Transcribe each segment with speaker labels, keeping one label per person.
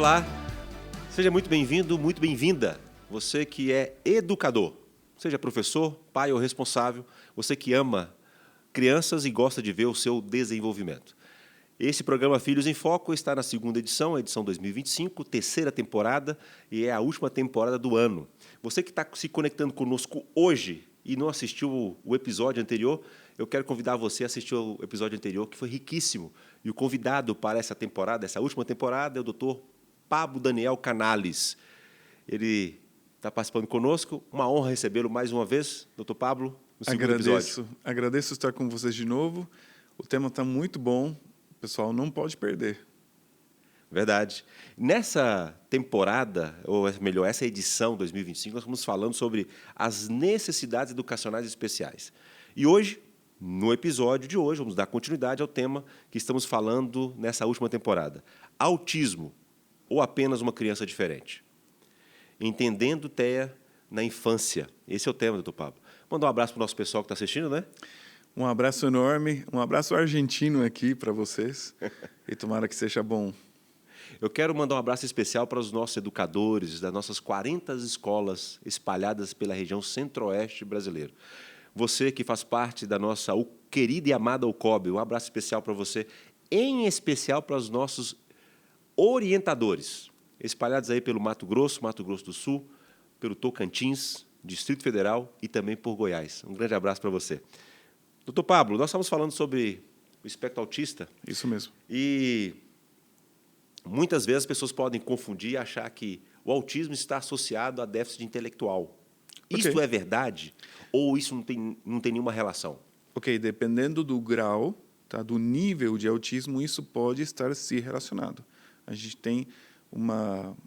Speaker 1: Olá, seja muito bem-vindo, muito bem-vinda. Você que é educador, seja professor, pai ou responsável, você que ama crianças e gosta de ver o seu desenvolvimento. Esse programa Filhos em Foco está na segunda edição, a edição 2025, terceira temporada e é a última temporada do ano. Você que está se conectando conosco hoje e não assistiu o episódio anterior, eu quero convidar você a assistir o episódio anterior, que foi riquíssimo. E o convidado para essa temporada, essa última temporada, é o Dr. Pablo Daniel Canales. Ele está participando conosco. Uma honra recebê-lo mais uma vez, Dr. Pablo, no segundo episódio.
Speaker 2: Agradeço estar com vocês de novo. O tema está muito bom. O pessoal não pode perder.
Speaker 1: Verdade. Nessa temporada, ou melhor, essa edição 2025, nós estamos falando sobre as necessidades educacionais especiais. E hoje, no episódio de hoje, vamos dar continuidade ao tema que estamos falando nessa última temporada. Autismo, ou apenas uma criança diferente? Entendendo TEA na infância. Esse é o tema, doutor Pablo. Mandar um abraço para o nosso pessoal que está assistindo, né?
Speaker 2: Um abraço enorme, um abraço argentino aqui para vocês. E tomara que seja bom.
Speaker 1: Eu quero mandar um abraço especial para os nossos educadores das nossas 40 escolas espalhadas pela região centro-oeste brasileira. Você que faz parte da nossa querida e amada UCOB, um abraço especial para você, em especial para os nossos orientadores, espalhados aí pelo Mato Grosso do Sul, pelo Tocantins, Distrito Federal e também por Goiás. Um grande abraço para você. Doutor Pablo, nós estamos falando sobre o espectro autista.
Speaker 2: Isso mesmo.
Speaker 1: E muitas vezes as pessoas podem confundir e achar que o autismo está associado a déficit intelectual. Isto é verdade ou isso não tem nenhuma relação?
Speaker 2: Ok, dependendo do grau, tá, do nível de autismo, isso pode estar se relacionado. A gente tem uma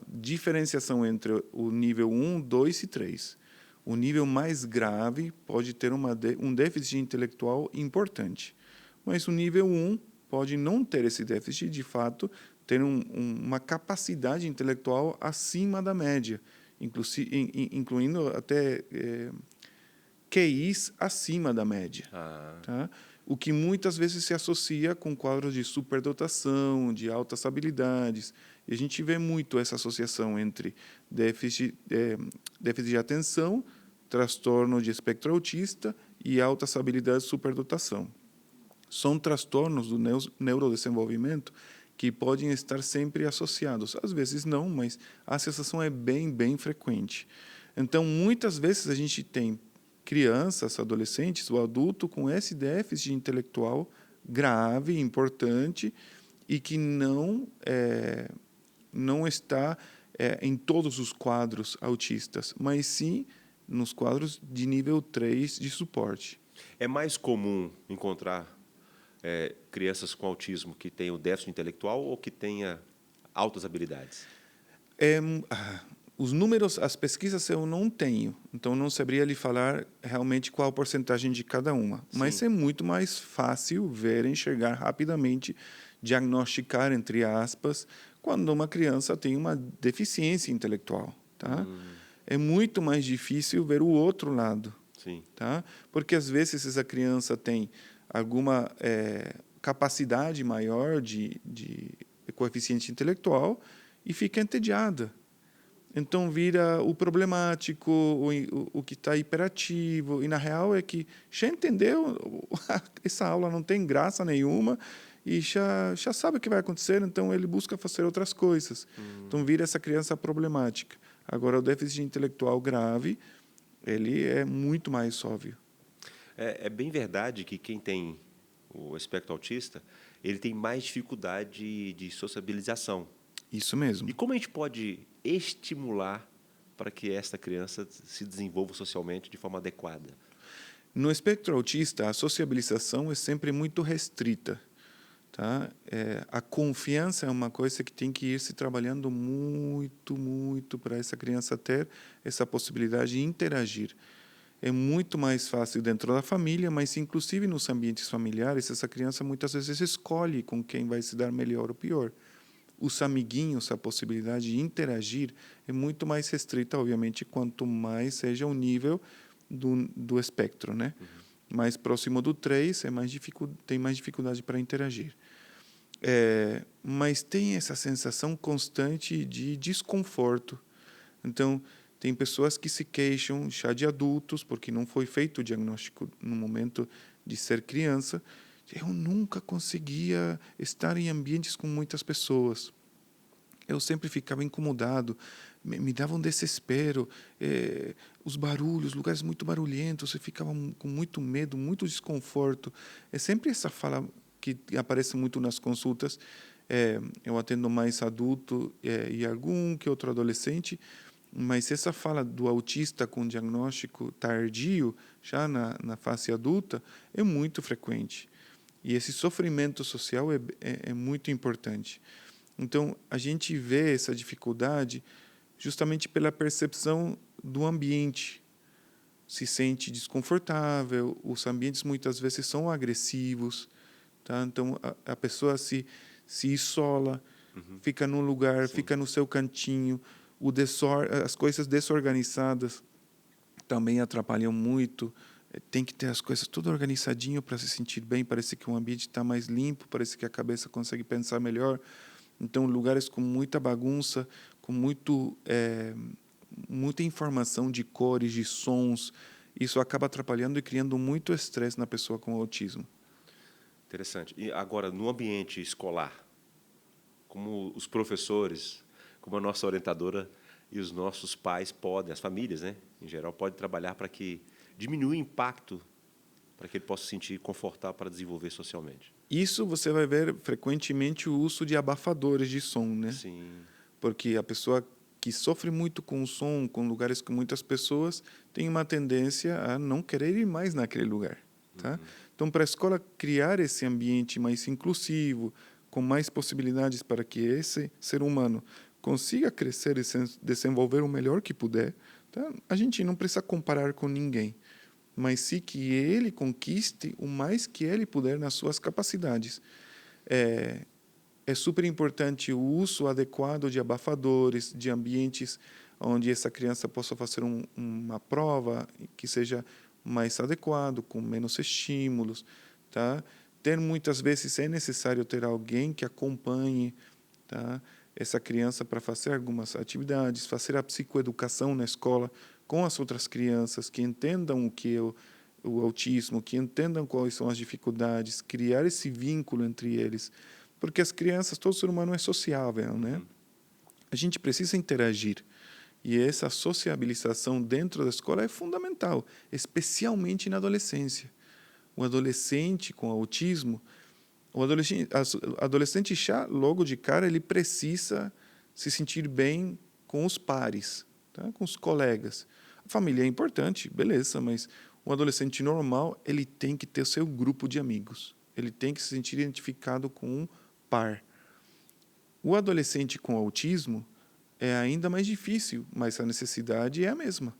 Speaker 2: diferenciação entre o nível 1, 2 e 3. O nível mais grave pode ter um déficit intelectual importante, mas o nível 1 pode não ter esse déficit, de fato, ter uma capacidade intelectual acima da média, incluindo até QIs acima da média. Tá? O que muitas vezes se associa com quadros de superdotação, de altas habilidades. E a gente vê muito essa associação entre déficit de atenção, transtorno de espectro autista e altas habilidades de superdotação. São transtornos do neurodesenvolvimento que podem estar sempre associados. Às vezes não, mas a associação é bem frequente. Então, muitas vezes a gente tem crianças, adolescentes ou adulto com esse déficit intelectual grave, importante e que não está em todos os quadros autistas, mas sim nos quadros de nível 3 de suporte.
Speaker 1: É mais comum encontrar crianças com autismo que tenham déficit intelectual ou que tenha altas habilidades?
Speaker 2: Os números, as pesquisas eu não tenho, então não saberia lhe falar realmente qual a porcentagem de cada uma. Sim. Mas é muito mais fácil ver, enxergar rapidamente, diagnosticar, entre aspas, quando uma criança tem uma deficiência intelectual. Tá? É muito mais difícil ver o outro lado.
Speaker 1: Sim.
Speaker 2: Tá? Porque, às vezes, essa criança tem alguma capacidade maior de coeficiente intelectual e fica entediada. Então, vira o problemático, o que está hiperativo. E, na real, é que já entendeu, essa aula não tem graça nenhuma e já sabe o que vai acontecer, então ele busca fazer outras coisas. Então, vira essa criança problemática. Agora, o déficit intelectual grave, ele é muito mais óbvio.
Speaker 1: É bem verdade que quem tem o espectro autista, ele tem mais dificuldade de sociabilização.
Speaker 2: Isso mesmo.
Speaker 1: E como a gente pode estimular para que esta criança se desenvolva socialmente de forma adequada?
Speaker 2: No espectro autista, a sociabilização é sempre muito restrita. Tá? A confiança é uma coisa que tem que ir se trabalhando muito para essa criança ter essa possibilidade de interagir. É muito mais fácil dentro da família, mas inclusive nos ambientes familiares, essa criança muitas vezes escolhe com quem vai se dar melhor ou pior. Os amiguinhos, a possibilidade de interagir é muito mais restrita, obviamente, quanto mais seja o nível do espectro, né? Mais próximo do 3, tem mais dificuldade para interagir. mas tem essa sensação constante de desconforto. Então, tem pessoas que se queixam já de adultos, porque não foi feito o diagnóstico no momento de ser criança. Eu nunca conseguia estar em ambientes com muitas pessoas. Eu sempre ficava incomodado, me dava um desespero, os barulhos, lugares muito barulhentos, eu ficava com muito medo, muito desconforto. É sempre essa fala que aparece muito nas consultas. Eu atendo mais adulto e algum que outro adolescente, mas essa fala do autista com diagnóstico tardio, já na fase adulta, é muito frequente. E esse sofrimento social é muito importante. Então, a gente vê essa dificuldade justamente pela percepção do ambiente. Se sente desconfortável, os ambientes muitas vezes são agressivos. Tá? Então, a pessoa se isola, fica num lugar,
Speaker 1: Sim.
Speaker 2: fica no seu cantinho. As coisas desorganizadas também atrapalham muito. Tem que ter as coisas tudo organizadinho para se sentir bem. Parece que o ambiente está mais limpo, parece que a cabeça consegue pensar melhor. Então, lugares com muita bagunça, com muita informação de cores, de sons, isso acaba atrapalhando e criando muito estresse na pessoa com autismo.
Speaker 1: Interessante. E agora, no ambiente escolar, como os professores, como a nossa orientadora e os nossos pais podem, as famílias, né, em geral, podem trabalhar para que diminua o impacto, para que ele possa se sentir confortável para desenvolver socialmente.
Speaker 2: Isso você vai ver frequentemente o uso de abafadores de som, né?
Speaker 1: Sim.
Speaker 2: Porque a pessoa que sofre muito com o som, com lugares com muitas pessoas, tem uma tendência a não querer ir mais naquele lugar, tá? Então, para a escola criar esse ambiente mais inclusivo, com mais possibilidades para que esse ser humano consiga crescer e se desenvolver o melhor que puder, tá? A gente não precisa comparar com ninguém, mas sim que ele conquiste o mais que ele puder nas suas capacidades. É super importante o uso adequado de abafadores, de ambientes onde essa criança possa fazer uma prova que seja mais adequado, com menos estímulos, tá? Muitas vezes é necessário ter alguém que acompanhe, tá, essa criança para fazer algumas atividades, fazer a psicoeducação na escola com as outras crianças, que entendam o que é o autismo, que entendam quais são as dificuldades, criar esse vínculo entre eles. Porque as crianças, todo ser humano é sociável, né? A gente precisa interagir. E essa sociabilização dentro da escola é fundamental, especialmente na adolescência. O adolescente com autismo, o adolescente já, logo de cara, ele precisa se sentir bem com os pares, tá? Com os colegas. A família é importante, beleza, mas o adolescente normal, ele tem que ter o seu grupo de amigos. Ele tem que se sentir identificado com um par. O adolescente com autismo é ainda mais difícil, mas a necessidade é a mesma.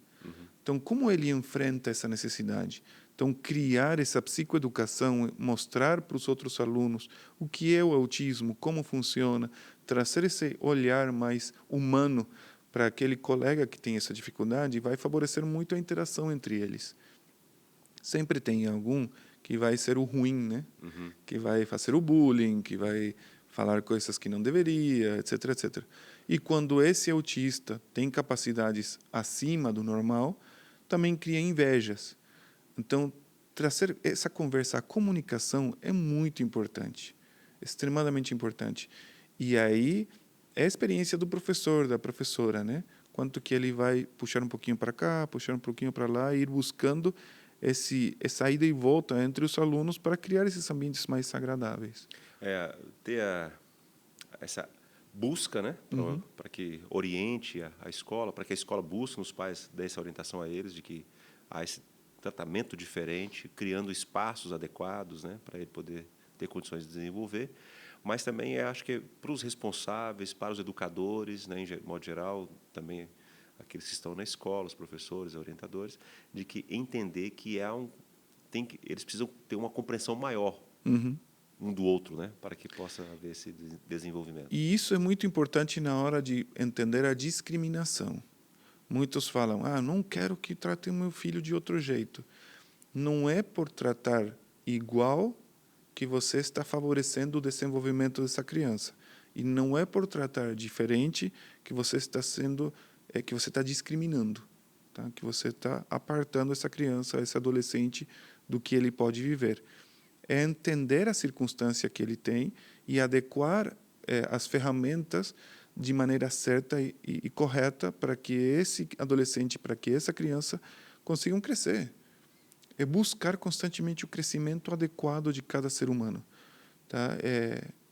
Speaker 2: Então, como ele enfrenta essa necessidade? Então, criar essa psicoeducação, mostrar para os outros alunos o que é o autismo, como funciona, trazer esse olhar mais humano para aquele colega que tem essa dificuldade, vai favorecer muito a interação entre eles. Sempre tem algum que vai ser o ruim, né? Que vai fazer o bullying, que vai falar coisas que não deveria, etc, etc. E quando esse autista tem capacidades acima do normal, também cria invejas. Então, trazer essa conversa, a comunicação é muito importante, extremadamente importante. E aí é a experiência do professor, da professora, né? Quanto que ele vai puxar um pouquinho para cá, puxar um pouquinho para lá, e ir buscando essa ida e volta entre os alunos para criar esses ambientes mais agradáveis.
Speaker 1: Ter essa busca, né, para que oriente a escola, para que a escola busque nos pais, dê essa orientação a eles de que há esse tratamento diferente, criando espaços adequados, né, para ele poder ter condições de desenvolver. Mas também acho que para os responsáveis, para os educadores, né, em modo geral, também aqueles que estão na escola, os professores, orientadores, de que entender que eles precisam ter uma compreensão maior um do outro, né, para que possa haver esse desenvolvimento.
Speaker 2: E isso é muito importante na hora de entender a discriminação. Muitos falam, não quero que tratem meu filho de outro jeito. Não é por tratar igual que você está favorecendo o desenvolvimento dessa criança. E não é por tratar diferente que você está discriminando, tá? Que você está apartando essa criança, esse adolescente do que ele pode viver. É entender a circunstância que ele tem e adequar as ferramentas de maneira certa e correta para que esse adolescente, para que essa criança consigam crescer. É buscar constantemente o crescimento adequado de cada ser humano, tá?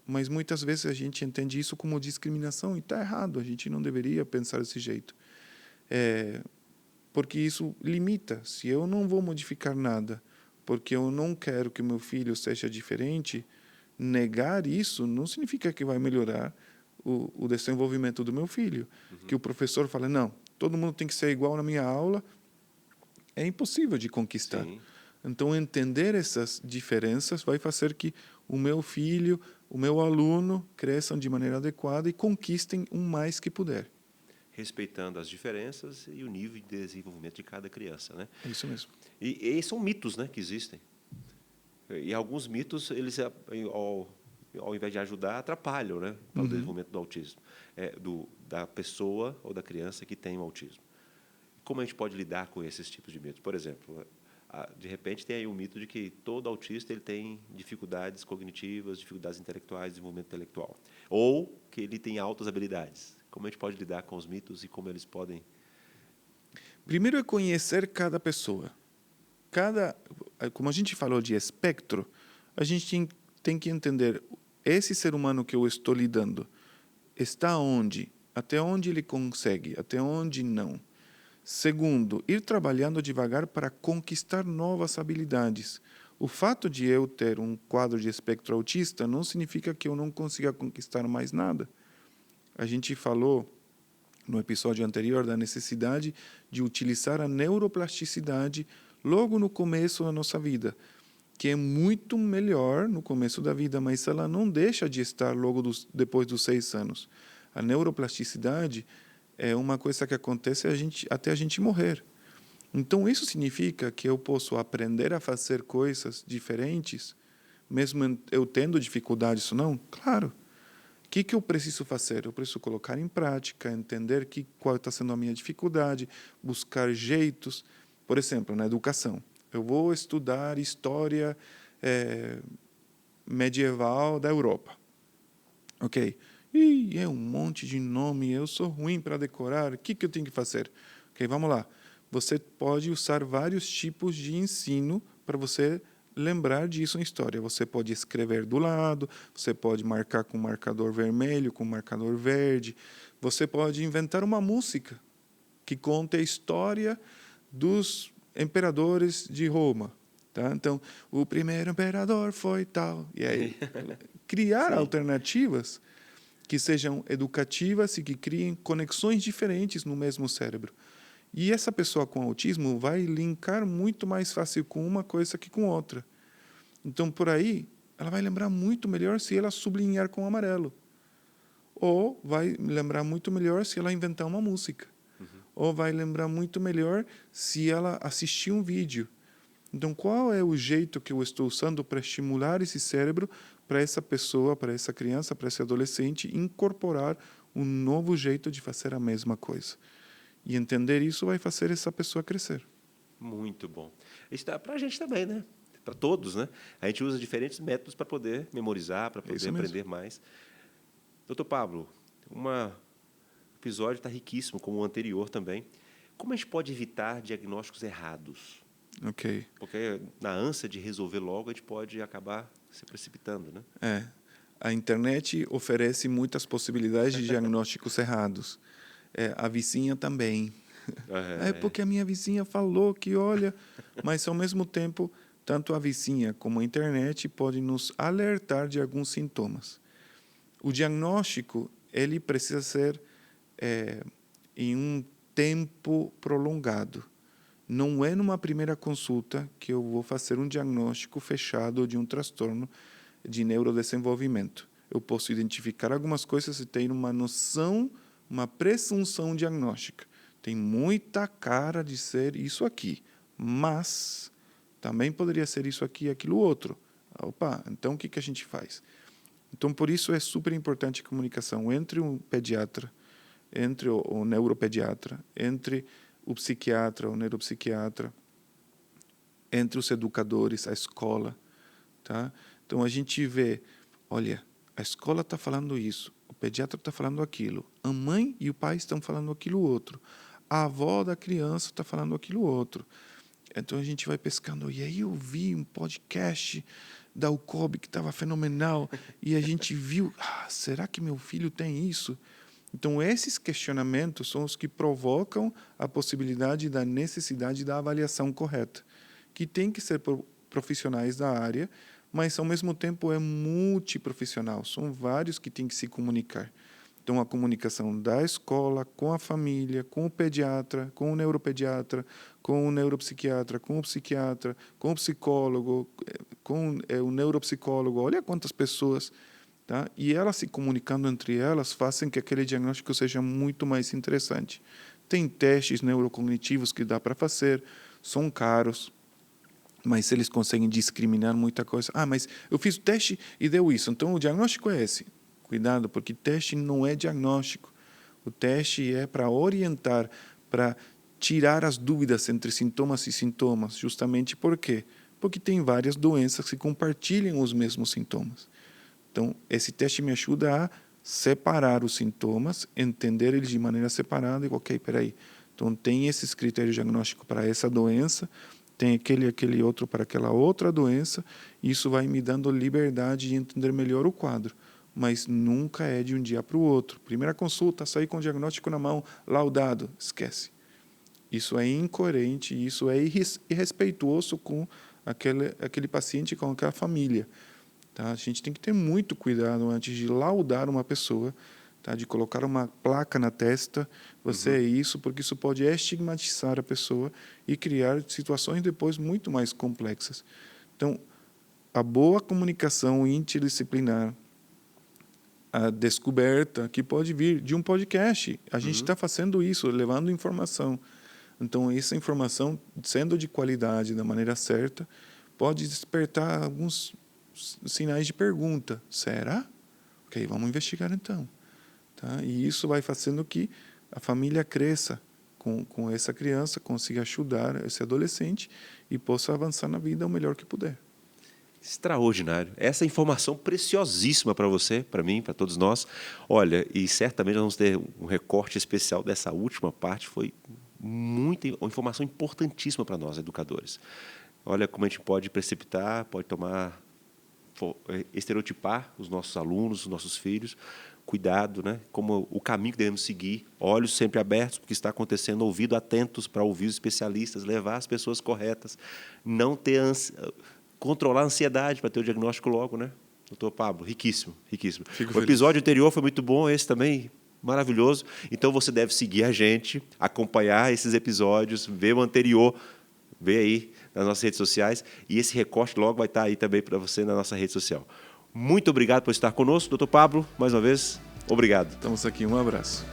Speaker 2: Mas muitas vezes a gente entende isso como discriminação e está errado. A gente não deveria pensar desse jeito, porque isso limita. Se eu não vou modificar nada, porque eu não quero que meu filho seja diferente, negar isso não significa que vai melhorar o desenvolvimento do meu filho. Que o professor fala, não, todo mundo tem que ser igual na minha aula, é impossível de conquistar.
Speaker 1: Sim.
Speaker 2: Então, entender essas diferenças vai fazer que o meu filho, o meu aluno cresçam de maneira adequada e conquistem o mais que puder.
Speaker 1: Respeitando as diferenças e o nível de desenvolvimento de cada criança, né?
Speaker 2: É isso mesmo.
Speaker 1: E são mitos, né, que existem. E alguns mitos, eles, ao invés de ajudar, atrapalham, né, para o desenvolvimento do autismo, da pessoa ou da criança que tem o autismo. Como a gente pode lidar com esses tipos de mitos? Por exemplo, de repente tem aí um mito de que todo autista ele tem dificuldades cognitivas, dificuldades intelectuais, desenvolvimento intelectual. Ou que ele tem altas habilidades. Como a gente pode lidar com os mitos e como eles podem...
Speaker 2: Primeiro é conhecer cada pessoa. Como a gente falou de espectro, a gente tem que entender esse ser humano que eu estou lidando está onde, até onde ele consegue, até onde não. Segundo, ir trabalhando devagar para conquistar novas habilidades. O fato de eu ter um quadro de espectro autista não significa que eu não consiga conquistar mais nada. A gente falou no episódio anterior da necessidade de utilizar a neuroplasticidade logo no começo da nossa vida, que é muito melhor no começo da vida, mas ela não deixa de estar logo depois dos 6 anos. A neuroplasticidade é uma coisa que acontece até a gente morrer. Então, isso significa que eu posso aprender a fazer coisas diferentes, mesmo eu tendo dificuldades ou não? Claro. O que eu preciso fazer? Eu preciso colocar em prática, entender qual está sendo a minha dificuldade, buscar jeitos. Por exemplo, na educação. Eu vou estudar história medieval da Europa. Ok. E é um monte de nome, eu sou ruim para decorar, o que eu tenho que fazer? Ok, vamos lá. Você pode usar vários tipos de ensino para você lembrar disso em história. Você pode escrever do lado, você pode marcar com marcador vermelho, com marcador verde. Você pode inventar uma música que conte a história dos imperadores de Roma. Tá? Então, o primeiro imperador foi tal. E aí, criar alternativas que sejam educativas e que criem conexões diferentes no mesmo cérebro. E essa pessoa com autismo vai linkar muito mais fácil com uma coisa que com outra. Então, por aí, ela vai lembrar muito melhor se ela sublinhar com amarelo. Ou vai lembrar muito melhor se ela inventar uma música. Ou vai lembrar muito melhor se ela assistir um vídeo. Então, qual é o jeito que eu estou usando para estimular esse cérebro para essa pessoa, para essa criança, para esse adolescente incorporar um novo jeito de fazer a mesma coisa? E entender isso vai fazer essa pessoa crescer.
Speaker 1: Muito bom. Isso dá para a gente também, né? Para todos, né? A gente usa diferentes métodos para poder memorizar, para poder aprender mais. Doutor Pablo, um episódio está riquíssimo, como o anterior também. Como a gente pode evitar diagnósticos errados?
Speaker 2: Ok.
Speaker 1: Porque na ânsia de resolver logo, a gente pode acabar se precipitando, né?
Speaker 2: A internet oferece muitas possibilidades de diagnósticos errados. A vizinha também. É porque a minha vizinha falou que, olha... Mas, ao mesmo tempo, tanto a vizinha como a internet podem nos alertar de alguns sintomas. O diagnóstico ele precisa ser em um tempo prolongado. Não é numa primeira consulta que eu vou fazer um diagnóstico fechado de um transtorno de neurodesenvolvimento. Eu posso identificar algumas coisas e ter uma noção, uma presunção diagnóstica. Tem muita cara de ser isso aqui, mas também poderia ser isso aqui e aquilo outro. Opa, então o que a gente faz? Então, por isso é super importante a comunicação entre o pediatra, entre o neuropediatra, entre o psiquiatra, o neuropsiquiatra, entre os educadores, a escola. Tá? Então, a gente vê, olha, a escola está falando isso, o pediatra está falando aquilo, a mãe e o pai estão falando aquilo outro, a avó da criança está falando aquilo outro. Então, a gente vai pescando. E aí eu vi um podcast da UCOB que estava fenomenal, e a gente viu, será que meu filho tem isso? Então, esses questionamentos são os que provocam a possibilidade da necessidade da avaliação correta, que tem que ser profissionais da área, mas, ao mesmo tempo, é multiprofissional. São vários que têm que se comunicar. Então, a comunicação da escola, com a família, com o pediatra, com o neuropediatra, com o neuropsiquiatra, com o psiquiatra, com o psicólogo, com o neuropsicólogo. Olha quantas pessoas. Tá? E elas se comunicando entre elas fazem que aquele diagnóstico seja muito mais interessante. Tem testes neurocognitivos que dá para fazer, são caros, mas eles conseguem discriminar muita coisa. Mas eu fiz o teste e deu isso, então o diagnóstico é esse. Cuidado, porque teste não é diagnóstico. O teste é para orientar, para tirar as dúvidas entre sintomas e sintomas. Justamente por quê? Porque tem várias doenças que compartilham os mesmos sintomas. Então, esse teste me ajuda a separar os sintomas, entender eles de maneira separada e, ok, peraí. Então, tem esses critérios diagnósticos para essa doença, tem aquele outro para aquela outra doença, e isso vai me dando liberdade de entender melhor o quadro. Mas nunca é de um dia para o outro. Primeira consulta, sair com o diagnóstico na mão, laudado, esquece. Isso é incoerente, isso é irrespeituoso com aquele paciente, com aquela família. Tá? A gente tem que ter muito cuidado antes de laudar uma pessoa, tá? De colocar uma placa na testa, você é isso, porque isso pode estigmatizar a pessoa e criar situações depois muito mais complexas. Então, a boa comunicação interdisciplinar, a descoberta que pode vir de um podcast. A gente está fazendo isso, levando informação. Então, essa informação, sendo de qualidade, da maneira certa, pode despertar alguns sinais de pergunta. Será? Ok, vamos investigar então. Tá? E isso vai fazendo que a família cresça com essa criança, consiga ajudar esse adolescente e possa avançar na vida o melhor que puder.
Speaker 1: Extraordinário. Essa informação preciosíssima para você, para mim, para todos nós. Olha, e certamente nós vamos ter um recorte especial dessa última parte. Foi uma informação importantíssima para nós, educadores. Olha como a gente pode precipitar, pode estereotipar os nossos alunos, os nossos filhos. Cuidado, né? Como o caminho que devemos seguir, olhos sempre abertos para o que está acontecendo, ouvido atentos para ouvir os especialistas, levar as pessoas corretas, não ter controlar a ansiedade para ter o diagnóstico logo, né? Doutor Pablo, riquíssimo, riquíssimo. O episódio anterior foi muito bom, esse também maravilhoso. Então você deve seguir a gente, acompanhar esses episódios, ver o anterior, ver aí nas nossas redes sociais, e esse recorte logo vai estar aí também para você na nossa rede social. Muito obrigado por estar conosco, doutor Pablo, mais uma vez, obrigado.
Speaker 2: Estamos aqui, um abraço.